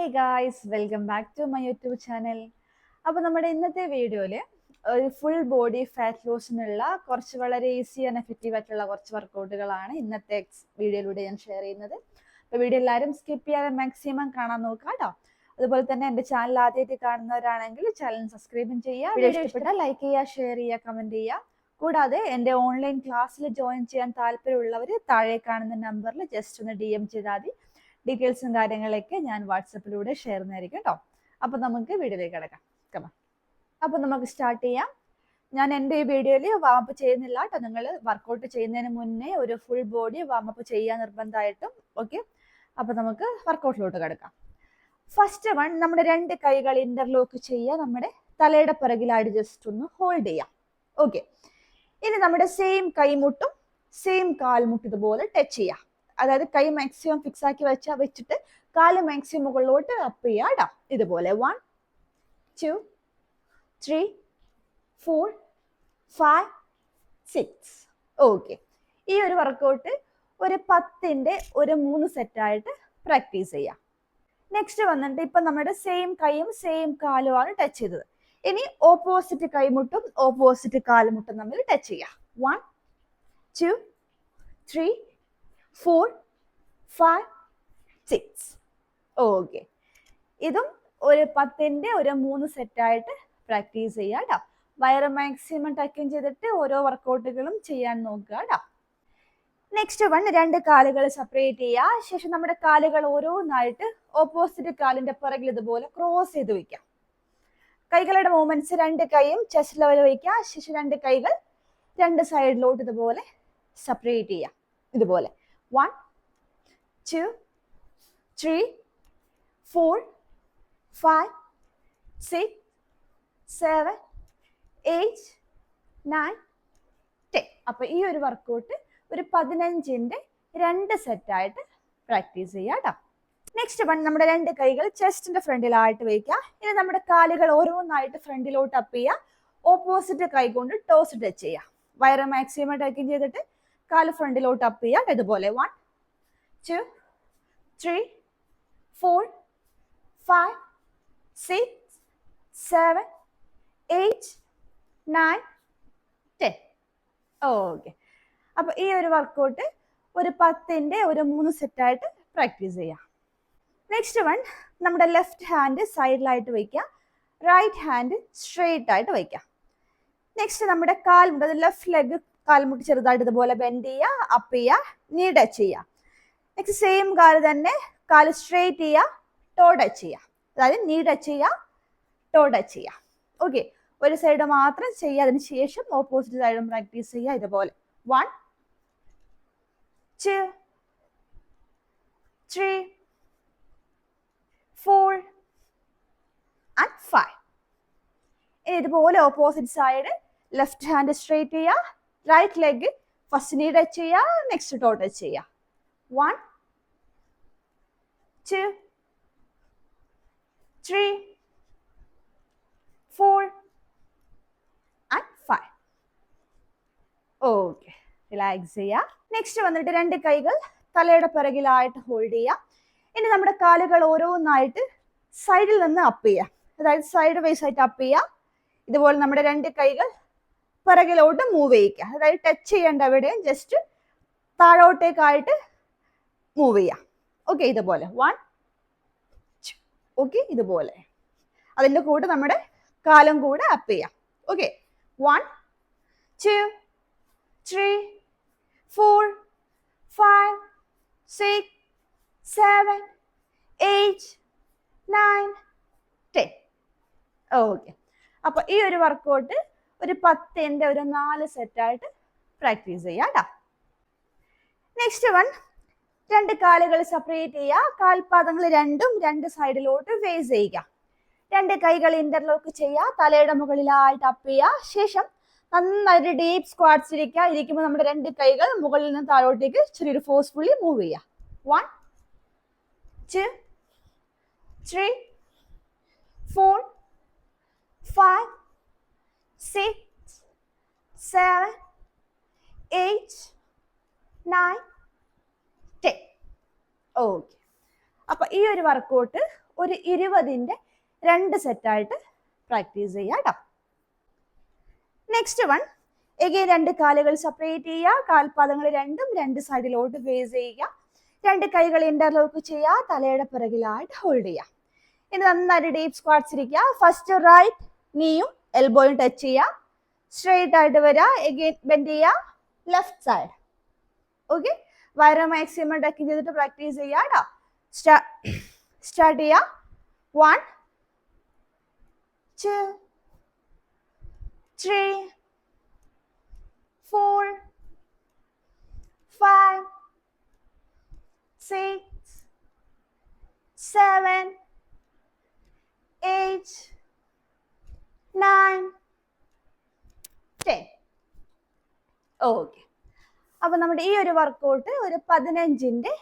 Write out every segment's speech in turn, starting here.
Hey guys, welcome back to my YouTube channel. അപ്പോൾ നമ്മുടെ ഇന്നത്തെ വീഡിയോയിൽ ഒരു ഫുൾ ബോഡി ഫാറ്റ് ലോസിനുള്ള കുറച്ച് വളരെ ഈസി ആൻഡ് എഫക്റ്റീവ് ആയിട്ടുള്ള കുറച്ച് വർക്കൗട്ടുകളാണ് ഇന്നത്തെ വീഡിയോയിലൂടെ ഞാൻ ഷെയർ ചെയ്യുന്നത്. അപ്പോൾ വീഡിയോ എല്ലാവരും സ്കിപ്പ് ചെയ്യാതെ മാക്സിമം കാണാൻ നോക്കുക കേട്ടോ. അതുപോലെ തന്നെ എൻ്റെ ചാനൽ ആദ്യമായിട്ട് കാണുന്നവരാണെങ്കിൽ ചാനൽ സബ്സ്ക്രൈബും ചെയ്യുക. വീഡിയോ ഇഷ്ടപ്പെട്ടാൽ ലൈക്ക് ചെയ്യുക, ഷെയർ ചെയ്യുക, കമൻറ്റ് ചെയ്യുക. കൂടാതെ എൻ്റെ ഓൺലൈൻ ക്ലാസ്സിൽ ജോയിൻ ചെയ്യാൻ താല്പര്യമുള്ളവർ താഴെ കാണുന്ന നമ്പറിൽ ജസ്റ്റ് ഒന്ന് DM ചെയ്താൽ മതി. ഡീറ്റെയിൽസും കാര്യങ്ങളൊക്കെ ഞാൻ വാട്സപ്പിലൂടെ ഷെയർ ചെയ്യുന്നതായിരിക്കും കേട്ടോ. അപ്പോൾ നമുക്ക് വീഡിയോയിലേക്ക് കിടക്കാം. അപ്പോൾ നമുക്ക് സ്റ്റാർട്ട് ചെയ്യാം. ഞാൻ എൻ്റെ ഈ വീഡിയോയിൽ വാമപ്പ് ചെയ്യുന്നില്ല കേട്ടോ. നിങ്ങൾ വർക്കൗട്ട് ചെയ്യുന്നതിന് മുന്നേ ഒരു ഫുൾ ബോഡി വാമപ്പ് ചെയ്യാൻ നിർബന്ധമായിട്ടും. ഓക്കെ, അപ്പോൾ നമുക്ക് വർക്കൗട്ടിലോട്ട് കിടക്കാം. ഫസ്റ്റ് വൺ, നമ്മുടെ രണ്ട് കൈകൾ ഇന്റർലോക്ക് ചെയ്യുക. നമ്മുടെ തലയുടെ പിറകിലായിട്ട് ജസ്റ്റ് ഒന്ന് ഹോൾഡ് ചെയ്യാം. ഓക്കെ, ഇനി നമ്മുടെ സെയിം കൈമുട്ടും സെയിം കാൽമുട്ടും ഇതുപോലെ ടച്ച് ചെയ്യാം. അതായത് കൈ മാക്സിമം ഫിക്സ് ആക്കി വെച്ചിട്ട് കാല് മാക്സിമം മുകളിലോട്ട് അപ്പ് ചെയ്യുക കേട്ടോ. ഇതുപോലെ 1 2 3 4 5 6. ഓക്കെ, ഈ ഒരു വർക്കൗട്ട് ഒരു 10ന്റെ ഒരു 3 സെറ്റായിട്ട് പ്രാക്ടീസ് ചെയ്യാം. നെക്സ്റ്റ് വന്നിട്ട് ഇപ്പൊ നമ്മുടെ സെയിം കൈയും സെയിം കാലുമാണ് ടച്ച് ചെയ്തത്. ഇനി ഓപ്പോസിറ്റ് കൈമുട്ടും ഓപ്പോസിറ്റ് കാലുമുട്ടും തമ്മിൽ ടച്ച് ചെയ്യാം. 1 2 3 4 5 6. ഓക്കെ, ഇതും ഒരു 10ന്റെ ഒരു 3 സെറ്റായിട്ട് പ്രാക്ടീസ് ചെയ്യുക കേട്ടോ. വയറ് മാക്സിമം ടക്കിങ് ചെയ്തിട്ട് ഓരോ വർക്കൗട്ടുകളും ചെയ്യാൻ നോക്കുക കേട്ടോ. നെക്സ്റ്റ് വൺ, രണ്ട് കാലുകൾ സെപ്പറേറ്റ് ചെയ്യുക. ശേഷം നമ്മുടെ കാലുകൾ ഓരോന്നായിട്ട് ഓപ്പോസിറ്റ് കാലിന്റെ പിറകിൽ ഇതുപോലെ ക്രോസ് ചെയ്ത് വെക്കാം. കൈകളുടെ മൂവ്മെന്റ്സ് രണ്ട് കൈയും ചെസ്റ്റ് ലെവൽ വയ്ക്കുക. ശേഷം രണ്ട് കൈകൾ രണ്ട് സൈഡിലോട്ട് ഇതുപോലെ സെപ്പറേറ്റ് ചെയ്യാം. ഇതുപോലെ 1 2 3 4 5 6 7 8 9 10. അപ്പൊ ഈ ഒരു വർക്കൗട്ട് ഒരു 15ന്റെ 2 സെറ്റായിട്ട് പ്രാക്ടീസ് ചെയ്യാം കേട്ടോ. നെക്സ്റ്റ് വൺ, നമ്മുടെ രണ്ട് കൈകൾ ചെസ്റ്റിന്റെ ഫ്രണ്ടിലായിട്ട് വയ്ക്കുക. ഇനി നമ്മുടെ കാലുകൾ ഓരോന്നായിട്ട് ഫ്രണ്ടിലോട്ട് അപ്പ് ചെയ്യുക. ഓപ്പോസിറ്റ് കൈ കൊണ്ട് ടോസ് ടച്ച് ചെയ്യുക. വയറ് മാക്സിമം ടക്കിങ് ചെയ്തിട്ട് കാല് ഫ്രണ്ടിലോട്ട് അപ്പ് ചെയ്യുക. ഇതുപോലെ 1 2 3 4 5 6 7 8 9 10. ഓക്കെ, അപ്പൊ ഈ ഒരു വർക്കൗട്ട് ഒരു 10ന്റെ ഒരു 3 സെറ്റായിട്ട് പ്രാക്ടീസ് ചെയ്യാം. നെക്സ്റ്റ് വൺ, നമ്മുടെ ലെഫ്റ്റ് ഹാൻഡ് സൈഡിലായിട്ട് വയ്ക്കുക. റൈറ്റ് ഹാൻഡ് സ്ട്രെയിറ്റ് ആയിട്ട് വയ്ക്കുക. നെക്സ്റ്റ് നമ്മുടെ കാൽമുട്ട്, ലെഫ്റ്റ് ലെഗ് കാൽമുട്ട് ചെറുതായിട്ട് ഇതുപോലെ ബെൻഡ് ചെയ്യുക, അപ്പ് ചെയ്യുക, നീ ടച്ച് ചെയ്യുക. നെക്സ്റ്റ് സെയിം കാല് തന്നെ കാല് സ്ട്രെയിറ്റ് ചെയ്യുക, ടോ ടച്ച് ചെയ്യുക. അതായത് നീ ടച്ച് ചെയ്യുക, ടോ ടച്ച് ചെയ്യുക. ഓക്കെ, ഒരു സൈഡ് മാത്രം ചെയ്യുക. അതിന് ശേഷം ഓപ്പോസിറ്റ് സൈഡും പ്രാക്ടീസ് ചെയ്യുക. ഇതുപോലെ 1 2 3 4 and 5. ഇനി ഇതുപോലെ opposite side left hand straight ചെയ്യുക, റൈറ്റ് ലെഗ് ഫസ്റ്റ് നീ ടച്ച് ചെയ്യുക, നെക്സ്റ്റ് ടോ ടച്ച് ചെയ്യുക. 1 2 3 4 and 5. ഓക്കെ, റിലാക്സ് ചെയ്യുക. നെക്സ്റ്റ് വന്നിട്ട് രണ്ട് കൈകൾ തലയുടെ പിറകിലായിട്ട് ഹോൾഡ് ചെയ്യുക. ഇനി നമ്മുടെ കാലുകൾ ഓരോന്നായിട്ട് സൈഡിൽ നിന്ന് അപ്പ് ചെയ്യുക. അതായത് സൈഡ് വൈസ് ആയിട്ട് അപ്പ് ചെയ്യുക. ഇതുപോലെ നമ്മുടെ രണ്ട് കൈകൾ പിറകിലോട്ട് മൂവ് ചെയ്യിക്കുക. അതായത് ടച്ച് ചെയ്യേണ്ട എവിടെയും ജസ്റ്റ് താഴോട്ടേക്കായിട്ട് മൂവ് ചെയ്യുക. ഓക്കെ, ഇതുപോലെ 1 ഓക്കെ, ഇതുപോലെ അതിൻ്റെ കൂടെ നമ്മുടെ കാലും കൂടെ അപ്പ് ചെയ്യാം. ഓക്കെ, 1 2 3 4 5 6 7 8 9 10. ഓക്കെ, അപ്പൊ ഈ ഒരു വർക്കൗട്ട് ഒരു 10ന്റെ ഒരു 4 സെറ്റായിട്ട് പ്രാക്ടീസ് ചെയ്യാം കേട്ടോ. നെക്സ്റ്റ് വൺ, രണ്ട് കാലുകൾ സെപ്പറേറ്റ് ചെയ്യുക. കാൽപാദങ്ങൾ രണ്ടും രണ്ട് സൈഡിലോട്ട് ഫേസ് ചെയ്യുക. രണ്ട് കൈകൾ ഇന്റർലോക്ക് ചെയ്യുക. തലയുടെ മുകളിലായിട്ട് അപ്പ് ചെയ്യുക. ശേഷം നന്നായിട്ട് ഡീപ്പ് സ്ക്വാട്സ് ഇരിക്കുക. ഇരിക്കുമ്പോൾ നമ്മുടെ രണ്ട് കൈകൾ മുകളിൽ നിന്ന് താഴോട്ടേക്ക് ചെറിയൊരു ഫോഴ്സ്ഫുള്ളി മൂവ് ചെയ്യുക. 1 2 3 4 5 6 7 8 9 10. ഓക്കെ, അപ്പൊ ഈ ഒരു വർക്കൗട്ട് ഒരു 20ന്റെ 2 സെറ്റായിട്ട് പ്രാക്ടീസ് ചെയ്യുക കേട്ടോ. നെക്സ്റ്റ് വൺ, എഗെയിൻ 2 കാലുകൾ സെപ്പറേറ്റ് ചെയ്യുക, കാൽപാദങ്ങൾ രണ്ടും 2 സൈഡിലോട്ട് ഫേസ് ചെയ്യുക, 2 കൈകൾ ഇന്റർലോക്ക് ചെയ്യുക, തലയുടെ പിറകിലായിട്ട് ഹോൾഡ് ചെയ്യുക. ഇനി നന്നായിട്ട് ഡീപ് സ്ക്വാട്സ് ഇരിക്കുക. ഫസ്റ്റ് റൈറ്റ് നീയും എൽബോയും ടച്ച് ചെയ്യുക, സ്ട്രെയിറ്റ് ആയിട്ട് വരിക, എഗെയിൻ ബെൻഡ് ചെയ്യുക, ലെഫ്റ്റ് സൈഡ്. ഓക്കെ, വയറ് മാക്സിമം ടക്ക് ചെയ്തിട്ട് പ്രാക്ടീസ് ചെയ്യുക കേട്ടോ. സ്റ്റാർട്ട് ചെയ്യുക. 1 2 3 4 5 6 7 8 9 10. ഓക്കെ, അപ്പൊ നമ്മുടെ ഈ ഒരു വർക്കൗട്ട് ഒരു 15ന്റെ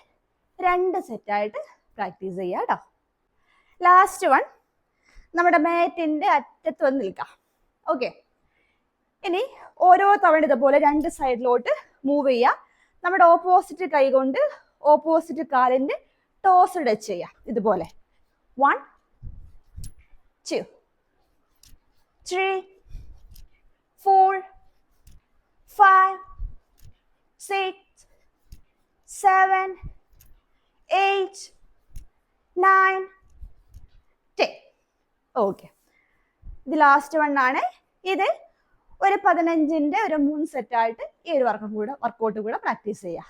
2 സെറ്റായിട്ട് പ്രാക്ടീസ് ചെയ്യാം കേട്ടോ. ലാസ്റ്റ് വൺ, നമ്മുടെ മാറ്റിന്റെ അറ്റത്ത് വന്ന് നിൽക്കാം. ഓക്കെ, ഇനി ഓരോ തവണ ഇതുപോലെ 2 സൈഡിലോട്ട് മൂവ് ചെയ്യുക. നമ്മുടെ ഓപ്പോസിറ്റ് കൈ കൊണ്ട് ഓപ്പോസിറ്റ് കാലിന്റെ ടോസ് ടച്ച് ചെയ്യുക. ഇതുപോലെ 1 2 3 4 5 6 7 8 9 10. ഓക്കെ, ഇത് ലാസ്റ്റ് വൺ ആണ്. ഇത് ഒരു 15ന്റെ ഒരു 3 സെറ്റായിട്ട് ഈ ഒരു വർക്കൗട്ട് കൂടെ പ്രാക്ടീസ് ചെയ്യുക.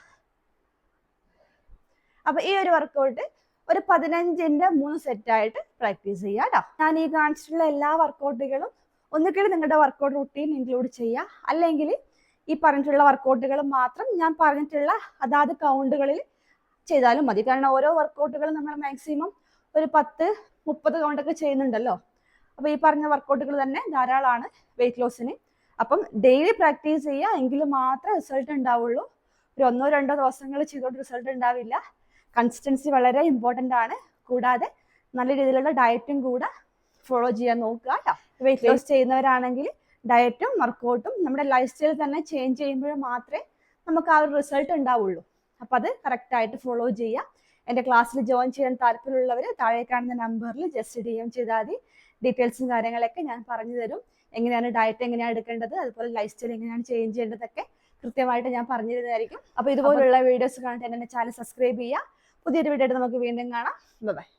അപ്പൊ ഈ ഒരു വർക്കൗട്ട് ഒരു 15ന്റെ 3 സെറ്റായിട്ട് പ്രാക്ടീസ് ചെയ്യുക കേട്ടോ. ഞാൻ ഈ കാണിച്ചിട്ടുള്ള എല്ലാ വർക്കൗട്ടുകളും ഒന്നുകിൽ നിങ്ങളുടെ വർക്കൗട്ട് റുട്ടീൻ ഇൻക്ലൂഡ് ചെയ്യുക, അല്ലെങ്കിൽ ഈ പറഞ്ഞിട്ടുള്ള വർക്കൗട്ടുകൾ മാത്രം ഞാൻ പറഞ്ഞിട്ടുള്ള അതാത് കൗണ്ടുകളിൽ ചെയ്താലും മതി. കാരണം ഓരോ വർക്കൗട്ടുകളും നമ്മൾ മാക്സിമം ഒരു 10-30 കൗണ്ടൊക്കെ ചെയ്യുന്നുണ്ടല്ലോ. അപ്പൊ ഈ പറഞ്ഞ വർക്കൗട്ടുകൾ തന്നെ ധാരാളമാണ് വെയിറ്റ് ലോസിന്. അപ്പം ഡെയിലി പ്രാക്ടീസ് ചെയ്യുക, എങ്കിലും മാത്രമേ റിസൾട്ട് ഉണ്ടാവുള്ളൂ. ഒരു 1-2 ദിവസങ്ങൾ ചെയ്തുകൊണ്ട് റിസൾട്ട് ഉണ്ടാവില്ല. കൺസിസ്റ്റൻസി വളരെ ഇമ്പോർട്ടൻ്റ് ആണ്. കൂടാതെ നല്ല രീതിയിലുള്ള ഡയറ്റും കൂടെ ഫോളോ ചെയ്യാൻ നോക്കുക കേട്ടോ. വെയിറ്റ് ലോസ് ചെയ്യുന്നവരാണെങ്കിൽ ഡയറ്റും വർക്കൗട്ടും നമ്മുടെ ലൈഫ് സ്റ്റൈൽ തന്നെ ചേഞ്ച് ചെയ്യുമ്പോൾ മാത്രമേ നമുക്ക് ആ ഒരു റിസൾട്ട് ഉണ്ടാവുള്ളൂ. അപ്പം അത് കറക്റ്റായിട്ട് ഫോളോ ചെയ്യുക. എൻ്റെ ക്ലാസ്സിൽ ജോയിൻ ചെയ്യാൻ താല്പര്യമുള്ളവർ താഴെ കാണുന്ന നമ്പറിൽ ജസ്റ്റ് DM ചെയ്താൽ മതി. ഡീറ്റെയിൽസും കാര്യങ്ങളൊക്കെ ഞാൻ പറഞ്ഞു തരും. എങ്ങനെയാണ് ഡയറ്റ് എങ്ങനെയാണ് എടുക്കേണ്ടത്, അതുപോലെ ലൈഫ് സ്റ്റൈൽ എങ്ങനെയാണ് ചേഞ്ച് ചെയ്യേണ്ടതൊക്കെ കൃത്യമായിട്ട് ഞാൻ പറഞ്ഞു തരുന്നതായിരിക്കും. അപ്പോൾ ഇതുപോലുള്ള വീഡിയോസ് കണ്ടിട്ട് എൻ്റെ ചാനൽ സബ്സ്ക്രൈബ് ചെയ്യുക. പുതിയൊരു വീഡിയോ ആയിട്ട് നമുക്ക് വീണ്ടും കാണാം. ബൈ.